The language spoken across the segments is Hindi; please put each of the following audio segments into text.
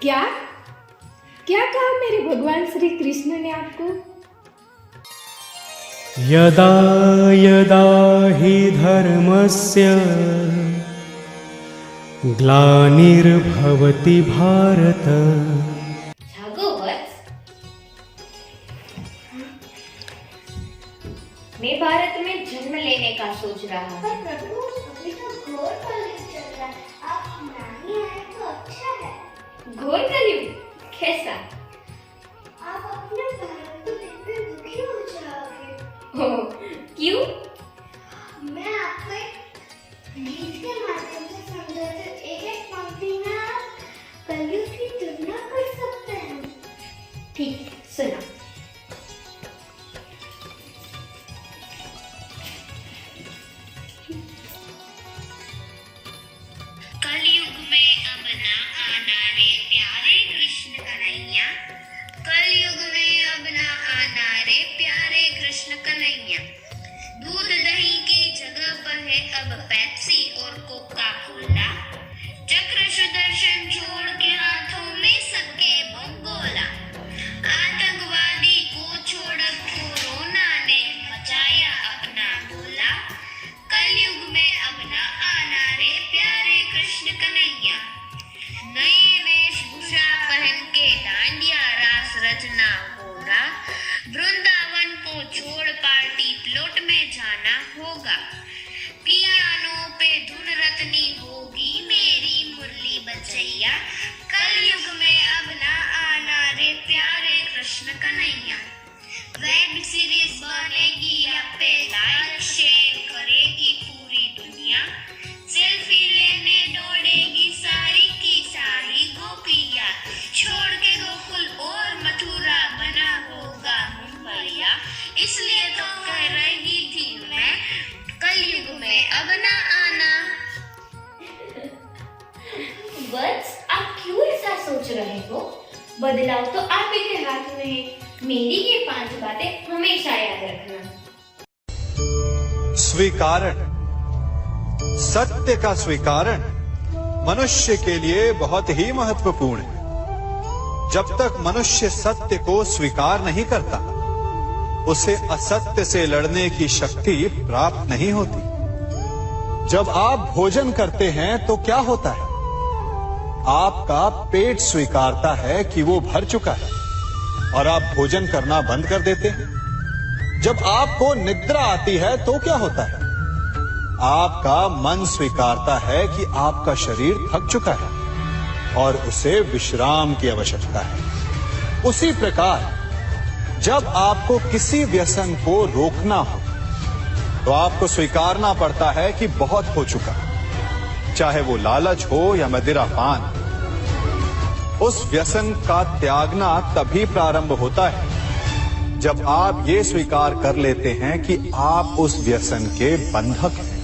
क्या क्या कहा मेरे भगवान श्री कृष्ण ने आपको? यदा यदा हि धर्मस्य ग्लानिर्भवति भारत। जागो वत्स, मैं भारत में जन्म लेने का सोच रहा हूँ। पर प्रभु अभी तो घोर कलयुग चल रहा है, आप नहीं आए तो अच्छा है। घोर कलयुग कैसा? आप अपने भारत को देखकर दुखी हो जाओगे। ओह, क्यों? मैं आपको एक गीत के माध्यम से समझाती हूँ। एक पंक्ति में आप कलयुग की तुलना कर सकते हैं। ठीक, सुना। कलयुग में अब ना आना रे प्यारे कृष्ण कन्हैया। कलयुग में अब ना आना रे प्यारे कृष्ण कन्हैया। दूध दही की जगह पर है अब पेप्सी और कोका कोला। चक्र सुदर्शन छोड़ के हाथों में सबके बम-गोला। आतंकवादी को छोड़ कोरोना ने मचाया अपना गोला। कलयुग में अब ना आना रे प्यारे कृष्ण कन्हैया। नई वेशभूषा पहन के डांडिया रास रचना होगा। वृंदावन को छोड़ पार्टी प्लॉट में जाना होगा। पियानो पे धुन रतनी होगी मेरी मुरली बजैया। कलयुग में अब ना आना रे प्यारे कृष्ण कन्हैया। वेब सीरीज बनेगी अब पे लाइक शेयर करेगी पूरी दुनिया। सेल्फी लेने दौड़ेगी सारी की सारी गोपिया। छोड़ के गोकुल और मथुरा बना होगा मुंबईया। इसलिए तो कह रही थी मैं, कलयुग में अब ना आना। वत्स, आप क्यों ऐसा सोच रहे हो? बदलाव तो आप ही के हाथ में है। मेरी ये 5 बातें हमेशा याद रखना। स्वीकारण, सत्य का स्वीकारण मनुष्य के लिए बहुत ही महत्वपूर्ण है। जब तक मनुष्य सत्य को स्वीकार नहीं करता, उसे असत्य से लड़ने की शक्ति प्राप्त नहीं होती। जब आप भोजन करते हैं तो क्या होता है? आपका पेट स्वीकारता है कि वो भर चुका है और आप भोजन करना बंद कर देते हैं। जब आपको निद्रा आती है तो क्या होता है? आपका मन स्वीकारता है कि आपका शरीर थक चुका है और उसे विश्राम की आवश्यकता है। उसी प्रकार जब आपको किसी व्यसन को रोकना हो तो आपको स्वीकारना पड़ता है कि बहुत हो चुका, चाहे वो लालच हो या मदिरा पान। उस व्यसन का त्यागना तभी प्रारंभ होता है जब आप ये स्वीकार कर लेते हैं कि आप उस व्यसन के बंधक हैं।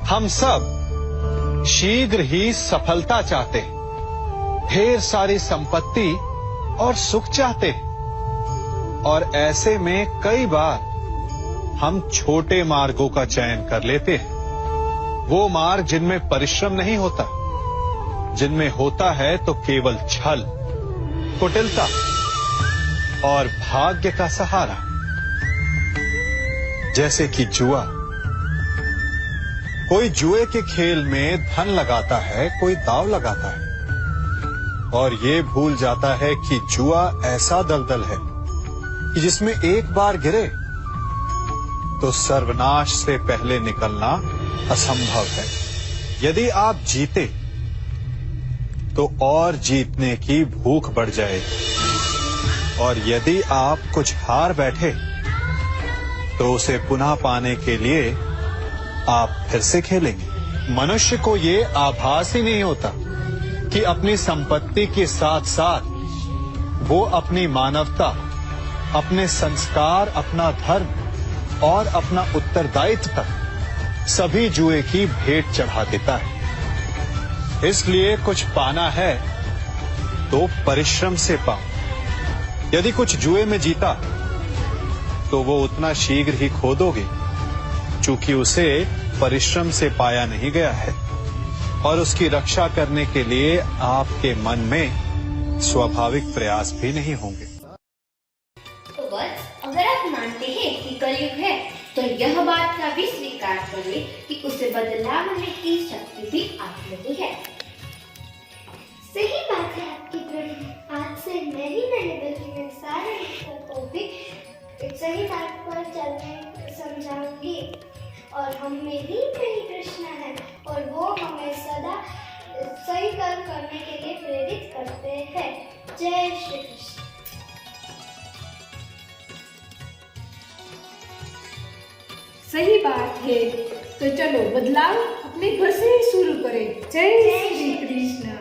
हम सब शीघ्र ही सफलता चाहते हैं, ढेर सारी संपत्ति और सुख चाहते हैं, और ऐसे में कई बार हम छोटे मार्गों का चयन कर लेते हैं। वो मार्ग जिनमें परिश्रम नहीं होता, जिनमें होता है तो केवल छल, कुटिलता और भाग्य का सहारा। जैसे कि जुआ। कोई जुए के खेल में धन लगाता है, कोई दांव लगाता है और ये भूल जाता है कि जुआ ऐसा दलदल है कि जिसमें एक बार गिरे तो सर्वनाश से पहले निकलना असंभव है। यदि आप जीते तो और जीतने की भूख बढ़ जाएगी, और यदि आप कुछ हार बैठे तो उसे पुनः पाने के लिए आप फिर से खेलेंगे। मनुष्य को ये आभास ही नहीं होता कि अपनी संपत्ति के साथ साथ वो अपनी मानवता, अपने संस्कार, अपना धर्म और अपना उत्तरदायित्व तक सभी जुए की भेंट चढ़ा देता है। इसलिए कुछ पाना है तो परिश्रम से पाओ। यदि कुछ जुए में जीता तो वो उतना शीघ्र ही खो दोगे, चूंकि उसे परिश्रम से पाया नहीं गया है। और उसकी रक्षा करने के लिए आपके मन में स्वाभाविक प्रयास भी नहीं होंगे। तो बस अगर आप मानते हैं कि कलयुग है तो यह बात का भी स्वीकार करिए कि उसे बदलाव लाने की शक्ति भी आप में ही है। सही बात है आपकी प्रभु। आज से मैं ही नहीं बल्कि मैं सारे मित्रों को भी सही बात पर चलने समझाऊंगी। और हम में ही कृष्ण है और वो हमें सदा सही कर्म करने के लिए प्रेरित करते हैं। जय श्री कृष्ण। सही बात है। तो चलो बदलाव अपने घर से ही शुरू करें। जय श्री कृष्ण।